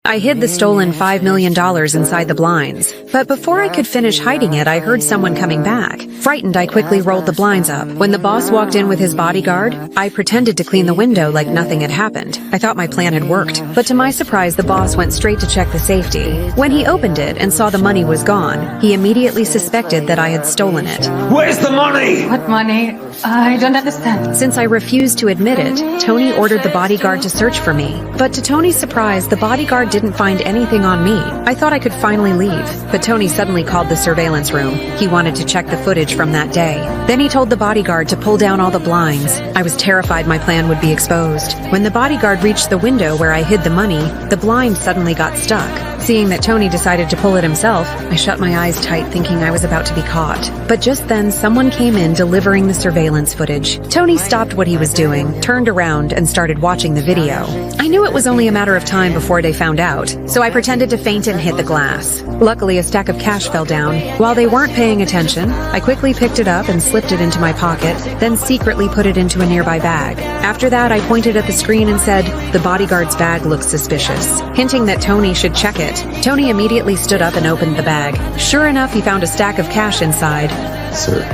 I hid the stolen $5 million inside the blinds, but before I could finish hiding it, I heard someone coming back. Frightened, I quickly rolled the blinds up. When the boss walked in with his bodyguard, I pretended to clean the window like nothing had happened. I thought my plan had worked, but to my surprise, the boss went straight to check the safety. When he opened it and saw the money was gone, he immediately suspected that I had stolen it. Where's the money? What money? I don't understand. Since I refused to admit it, Tony ordered the bodyguard to search for me. But to Tony's surprise, the bodyguard didn't find anything on me. I thought I could finally leave, but Tony suddenly called the surveillance room. He wanted to check the footage from that day. Then he told the bodyguard to pull down all the blinds. I was terrified my plan would be exposed. When the bodyguard reached the window where I hid the money, the blind suddenly got stuck. Seeing that Tony decided to pull it himself, I shut my eyes tight thinking I was about to be caught. But just then, someone came in delivering the surveillance footage. Tony stopped what he was doing, turned around, and started watching the video. I knew it was only a matter of time before they found out, so I pretended to faint and hit the glass. Luckily, a stack of cash fell down. While they weren't paying attention, I quickly picked it up and slipped it into my pocket, then secretly put it into a nearby bag. After that, I pointed at the screen and said, "The bodyguard's bag looks suspicious," hinting that Tony should check it. Tony immediately stood up and opened the bag. Sure enough, he found a stack of cash inside. Sir,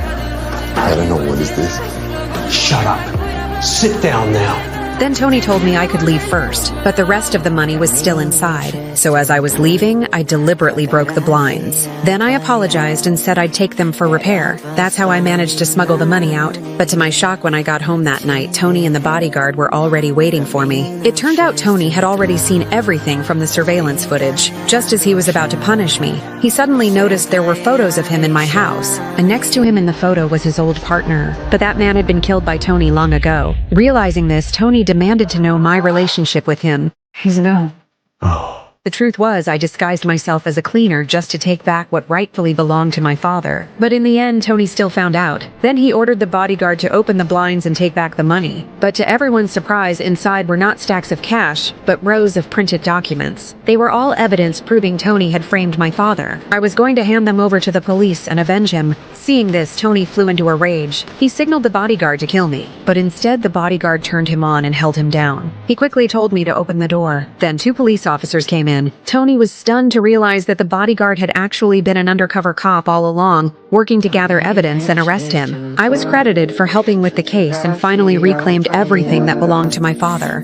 I don't know, what is this? Shut up. Sit down now. Then Tony told me I could leave first, but the rest of the money was still inside. So as I was leaving, I deliberately broke the blinds. Then I apologized and said I'd take them for repair. That's how I managed to smuggle the money out. But to my shock, when I got home that night, Tony and the bodyguard were already waiting for me. It turned out Tony had already seen everything from the surveillance footage. Just as he was about to punish me, he suddenly noticed there were photos of him in my house, and next to him in the photo was his old partner. But that man had been killed by Tony long ago. Realizing this, Tony demanded to know my relationship with him. He's gone. Oh. The truth was, I disguised myself as a cleaner just to take back what rightfully belonged to my father. But in the end, Tony still found out. Then he ordered the bodyguard to open the blinds and take back the money. But to everyone's surprise, inside were not stacks of cash, but rows of printed documents. They were all evidence proving Tony had framed my father. I was going to hand them over to the police and avenge him. Seeing this, Tony flew into a rage. He signaled the bodyguard to kill me, but instead the bodyguard turned him on and held him down. He quickly told me to open the door. Then 2 police officers came in. Tony was stunned to realize that the bodyguard had actually been an undercover cop all along, working to gather evidence and arrest him. I was credited for helping with the case and finally reclaimed everything that belonged to my father.